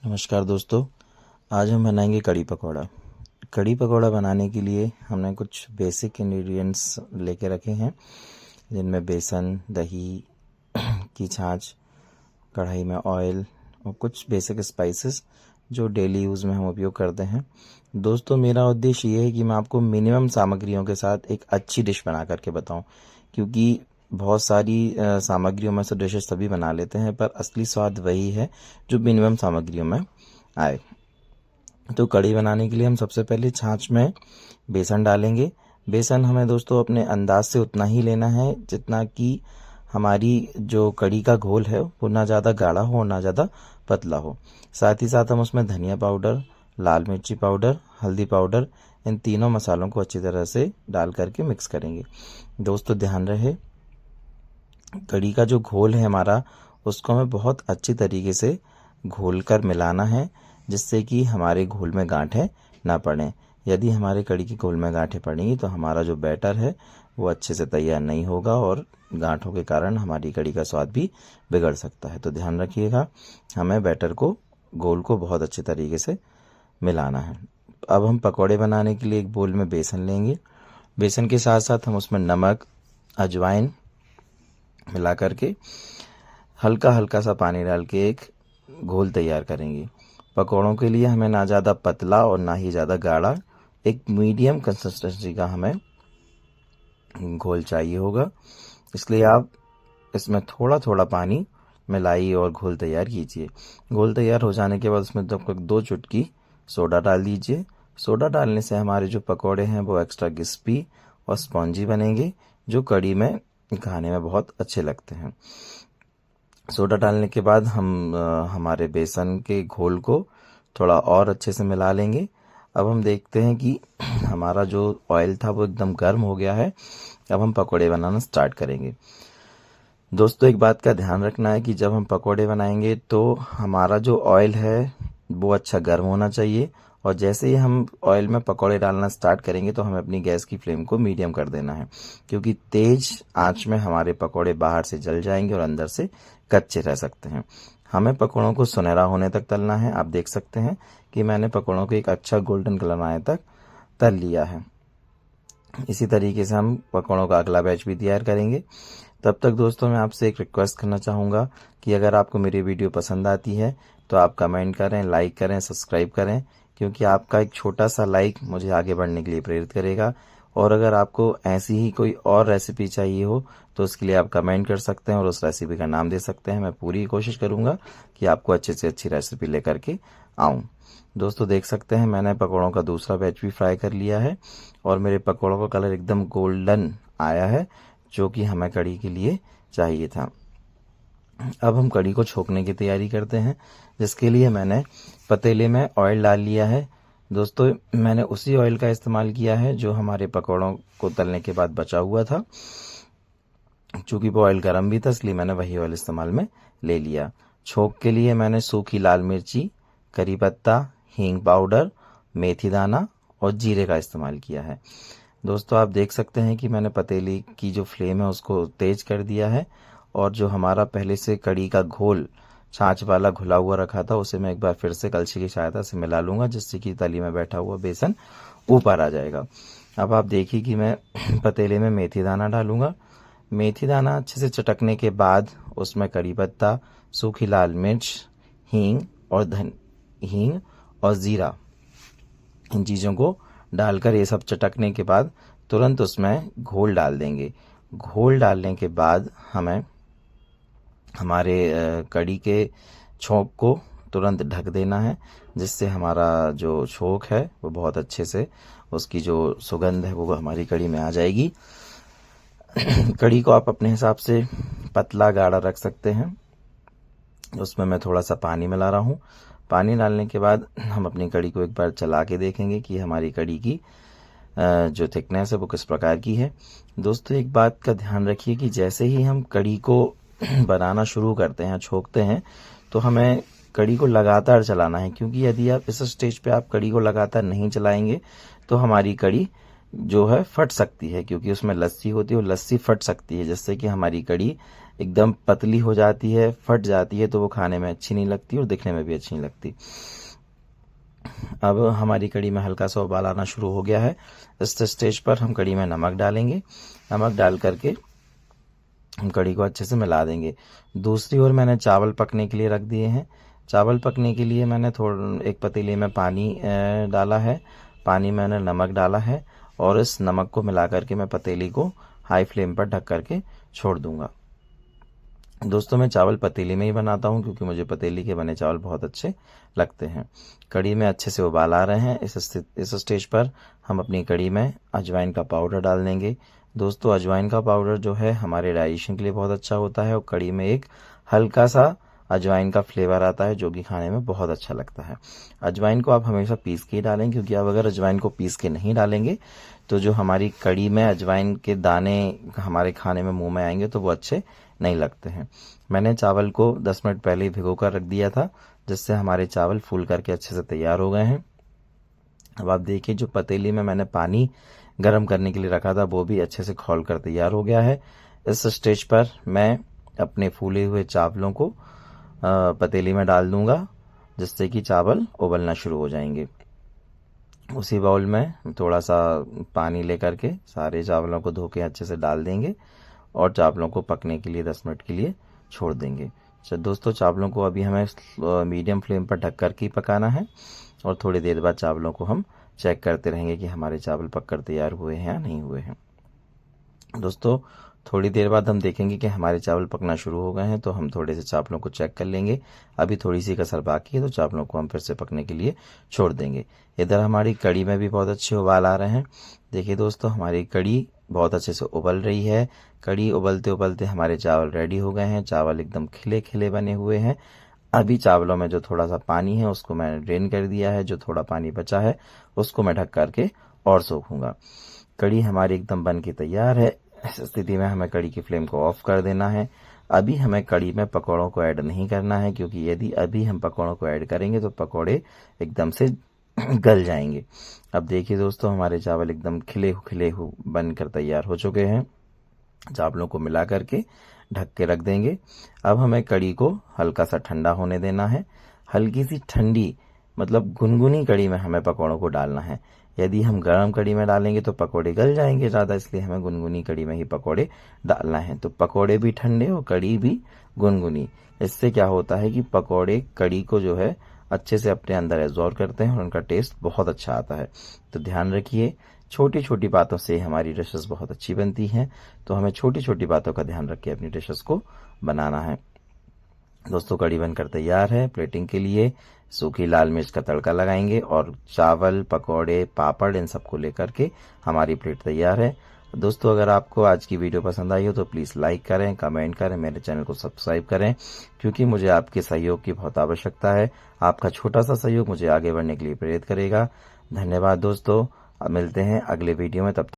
नमस्कार दोस्तों। आज हम बनाएंगे कड़ी पकौड़ा। कड़ी पकौड़ा बनाने के लिए हमने कुछ बेसिक इंग्रेडिएंट्स लेके रखे हैं, जिनमें बेसन, दही की छाछ, कढ़ाई में ऑयल और कुछ बेसिक स्पाइसेस जो डेली यूज़ में हम उपयोग करते हैं। दोस्तों, मेरा उद्देश्य ये है कि मैं आपको मिनिमम सामग्रियों के साथ एक अच्छी डिश बना करके बताऊं, क्योंकि बहुत सारी सामग्रियों में से डिशेस सभी बना लेते हैं, पर असली स्वाद वही है जो मिनिमम सामग्रियों में आए। तो कड़ी बनाने के लिए हम सबसे पहले छाछ में बेसन डालेंगे। बेसन हमें दोस्तों अपने अंदाज से उतना ही लेना है जितना कि हमारी जो कड़ी का घोल है वो ना ज़्यादा गाढ़ा हो और ना ज़्यादा पतला हो। साथ ही साथ हम उसमें धनिया पाउडर, लाल मिर्ची पाउडर, हल्दी पाउडर, इन तीनों मसालों को अच्छी तरह से डाल करके मिक्स करेंगे। दोस्तों, ध्यान रहे, कड़ी का जो घोल है हमारा, उसको हमें बहुत अच्छी तरीके से घोल कर मिलाना है, जिससे कि हमारे घोल में गांठें ना पड़ें। यदि हमारे कड़ी के घोल में गांठें पड़ेंगी तो हमारा जो बैटर है वो अच्छे से तैयार नहीं होगा और गांठों के कारण हमारी कड़ी का स्वाद भी बिगड़ सकता है। तो ध्यान रखिएगा, हमें बैटर को, घोल को बहुत अच्छे तरीके से मिलाना है। अब हम पकौड़े बनाने के लिए एक बोल में बेसन लेंगे। बेसन के साथ साथ हम उसमें नमक, अजवाइन मिला करके हल्का हल्का सा पानी डाल के एक घोल तैयार करेंगे। पकौड़ों के लिए हमें ना ज़्यादा पतला और ना ही ज़्यादा गाढ़ा, एक मीडियम कंसिस्टेंसी का हमें घोल चाहिए होगा। इसलिए आप इसमें थोड़ा थोड़ा पानी मिलाइए और घोल तैयार कीजिए। घोल तैयार हो जाने के बाद उसमें दो चुटकी सोडा डाल दीजिए। सोडा डालने से हमारे जो पकौड़े हैं वो एक्स्ट्रा क्रिस्पी और स्पॉन्जी बनेंगे, जो कड़ी में खाने में बहुत अच्छे लगते हैं। सोडा डालने के बाद हम हमारे बेसन के घोल को थोड़ा और अच्छे से मिला लेंगे। अब हम देखते हैं कि हमारा जो ऑयल था वो एकदम गर्म हो गया है। अब हम पकौड़े बनाना स्टार्ट करेंगे। दोस्तों, एक बात का ध्यान रखना है कि जब हम पकौड़े बनाएंगे तो हमारा जो ऑयल है वो अच्छा गर्म होना चाहिए, और जैसे ही हम ऑयल में पकौड़े डालना स्टार्ट करेंगे तो हमें अपनी गैस की फ्लेम को मीडियम कर देना है, क्योंकि तेज आंच में हमारे पकौड़े बाहर से जल जाएंगे और अंदर से कच्चे रह सकते हैं। हमें पकौड़ों को सुनहरा होने तक तलना है। आप देख सकते हैं कि मैंने पकौड़ों को एक अच्छा गोल्डन कलर आने तक तल लिया है। इसी तरीके से हम पकौड़ों का अगला बैच भी तैयार करेंगे। तब तक दोस्तों, मैं आपसे एक रिक्वेस्ट करना चाहूँगा कि अगर आपको मेरी वीडियो पसंद आती है तो आप कमेंट करें, लाइक करें, सब्सक्राइब करें, क्योंकि आपका एक छोटा सा लाइक मुझे आगे बढ़ने के लिए प्रेरित करेगा। और अगर आपको ऐसी ही कोई और रेसिपी चाहिए हो तो उसके लिए आप कमेंट कर सकते हैं और उस रेसिपी का नाम दे सकते हैं। मैं पूरी कोशिश करूँगा कि आपको अच्छे से अच्छी रेसिपी लेकर के आऊँ। दोस्तों, देख सकते हैं मैंने पकौड़ों का दूसरा बैच भी फ्राई कर लिया है और मेरे पकौड़ों का कलर एकदम गोल्डन आया है, जो कि हमें कड़ी के लिए चाहिए था। अब हम कड़ी को छोकने की तैयारी करते हैं, जिसके लिए मैंने पतीले में ऑयल डाल लिया है। दोस्तों, मैंने उसी ऑयल का इस्तेमाल किया है जो हमारे पकौड़ों को तलने के बाद बचा हुआ था। चूंकि वो ऑयल गर्म भी था, इसलिए मैंने वही ऑयल इस्तेमाल में ले लिया। छोंक के लिए मैंने सूखी लाल मिर्ची, करी पत्ता, हींग पाउडर, मेथी दाना और जीरे का इस्तेमाल किया है। दोस्तों, आप देख सकते हैं कि मैंने पतीली की जो फ्लेम है उसको तेज कर दिया है, और जो हमारा पहले से कड़ी का घोल छाछ वाला घुला हुआ रखा था उसे मैं एक बार फिर से कलछी की सहायता से मिला लूंगा, जिससे कि तली में बैठा हुआ बेसन ऊपर आ जाएगा। अब आप देखिए कि मैं पतीले में मेथी दाना डालूंगा। मेथी दाना अच्छे से चटकने के बाद उसमें कड़ी पत्ता, सूखी लाल मिर्च, हींग और जीरा, इन चीज़ों को डालकर ये सब चटकने के बाद तुरंत उसमें घोल डाल देंगे। घोल डालने के बाद हमें हमारे कड़ी के छोंक को तुरंत ढक देना है, जिससे हमारा जो छोंक है वो बहुत अच्छे से, उसकी जो सुगंध है वो हमारी कड़ी में आ जाएगी। कड़ी को आप अपने हिसाब से पतला गाढ़ा रख सकते हैं। उसमें मैं थोड़ा सा पानी मिला रहा हूँ। पानी डालने के बाद हम अपनी कड़ी को एक बार चला के देखेंगे कि हमारी कड़ी की जो थिकनेस है वो किस प्रकार की है। दोस्तों, एक बात का ध्यान रखिए कि जैसे ही हम कड़ी को बनाना शुरू करते हैं, छोकते हैं, तो हमें कड़ी को लगातार चलाना है, क्योंकि यदि आप इस स्टेज पे आप कड़ी को लगातार नहीं चलाएंगे तो हमारी कड़ी जो है फट सकती है, क्योंकि उसमें लस्सी होती है और लस्सी फट सकती है, जिससे कि हमारी कड़ी एकदम पतली हो जाती है, फट जाती है, तो वो खाने में अच्छी नहीं लगती और दिखने में भी अच्छी नहीं लगती। अब हमारी कड़ी में हल्का सा उबाल आना शुरू हो गया है। इस स्टेज पर हम कड़ी में नमक डालेंगे। नमक डाल करके हम कड़ी को अच्छे से मिला देंगे। दूसरी ओर मैंने चावल पकने के लिए रख दिए हैं। चावल पकने के लिए मैंने एक पतीले में पानी डाला है। पानी में मैंने नमक डाला है और इस नमक को मिला करके मैं पतीली को हाई फ्लेम पर ढक करके छोड़ दूंगा। दोस्तों, मैं चावल पतीली में ही बनाता हूँ क्योंकि मुझे पतीली के बने चावल बहुत अच्छे लगते हैं। कड़ी में अच्छे से उबाल आ रहे हैं। इस स्टेज पर हम अपनी कड़ी में अजवाइन का पाउडर डाल देंगे। दोस्तों, अजवाइन का पाउडर जो है हमारे डाइजेशन के लिए बहुत अच्छा होता है और कड़ी में एक हल्का सा अजवाइन का फ्लेवर आता है जो कि खाने में बहुत अच्छा लगता है। अजवाइन को आप हमेशा पीस के ही डालें, क्योंकि आप अगर अजवाइन को पीस के नहीं डालेंगे तो जो हमारी कड़ी में अजवाइन के दाने हमारे खाने में मुंह में आएंगे तो वो अच्छे नहीं लगते हैं। मैंने चावल को 10 मिनट पहले ही भिगो कर रख दिया था, जिससे हमारे चावल फूल करके अच्छे से तैयार हो गए हैं। अब आप देखिए, जो पतीली में मैंने पानी गर्म करने के लिए रखा था वो भी अच्छे से खौल कर तैयार हो गया है। इस स्टेज पर मैं अपने फूले हुए चावलों को पतीली में डाल दूंगा, जिससे कि चावल उबलना शुरू हो जाएंगे। उसी बाउल में थोड़ा सा पानी लेकर के सारे चावलों को धो के अच्छे से डाल देंगे और चावलों को पकने के लिए 10 मिनट के लिए छोड़ देंगे। दोस्तों, चावलों को अभी हमें मीडियम फ्लेम पर ढक कर के पकाना है और थोड़ी देर बाद चावलों को हम चेक करते रहेंगे कि हमारे चावल पककर तैयार हुए हैं या नहीं हुए हैं। दोस्तों, थोड़ी देर बाद हम देखेंगे कि हमारे चावल पकना शुरू हो गए हैं, तो हम थोड़े से चावलों को चेक कर लेंगे। अभी थोड़ी सी कसर बाकी है, तो चावलों को हम फिर से पकने के लिए छोड़ देंगे। इधर हमारी कड़ी में भी बहुत अच्छे उबाल आ रहे हैं। देखिए दोस्तों, हमारी कड़ी बहुत अच्छे से उबल रही है। कड़ी उबलते उबलते हमारे चावल रेडी हो गए हैं। चावल एकदम खिले खिले बने हुए हैं। अभी चावलों में जो थोड़ा सा पानी है उसको मैंने ड्रेन कर दिया है। जो थोड़ा पानी बचा है उसको मैं ढक करके और सोखूंगा। कड़ी हमारी एकदम बन के तैयार है। इस स्थिति में हमें कड़ी की फ्लेम को ऑफ कर देना है। अभी हमें कड़ी में पकौड़ों को ऐड नहीं करना है, क्योंकि यदि अभी हम पकौड़ों को ऐड करेंगे तो पकौड़े एकदम से गल जाएंगे। अब देखिए दोस्तों, हमारे चावल एकदम खिले बनकर तैयार हो चुके हैं। चावलों को मिला करके ढक के रख देंगे। अब हमें कड़ी को हल्का सा ठंडा होने देना है। हल्की सी ठंडी मतलब गुनगुनी कड़ी में हमें पकौड़ों को डालना है। यदि हम गर्म कड़ी में डालेंगे तो पकोड़े गल जाएंगे ज़्यादा, इसलिए हमें गुनगुनी कड़ी में ही पकोड़े डालना है। तो पकोड़े भी ठंडे और कड़ी भी गुनगुनी। इससे क्या होता है कि पकोड़े कड़ी को जो है अच्छे से अपने अंदर एब्जॉर्ब करते हैं और उनका टेस्ट बहुत अच्छा आता है। तो ध्यान रखिए, छोटी छोटी बातों से हमारी डिशेस बहुत अच्छी बनती हैं, तो हमें छोटी छोटी बातों का ध्यान रख के अपनी डिशेस को बनाना है। दोस्तों, कड़ी बनकर तैयार है। प्लेटिंग के लिए सूखी लाल मिर्च का तड़का लगाएंगे और चावल, पकौड़े, पापड़ इन सबको लेकर के हमारी प्लेट तैयार है। दोस्तों, अगर आपको आज की वीडियो पसंद आई हो तो प्लीज़ लाइक करें, कमेंट करें, मेरे चैनल को सब्सक्राइब करें, क्योंकि मुझे आपके सहयोग की बहुत आवश्यकता है। आपका छोटा सा सहयोग मुझे आगे बढ़ने के लिए प्रेरित करेगा। धन्यवाद दोस्तों, अब मिलते हैं अगले वीडियो में। तब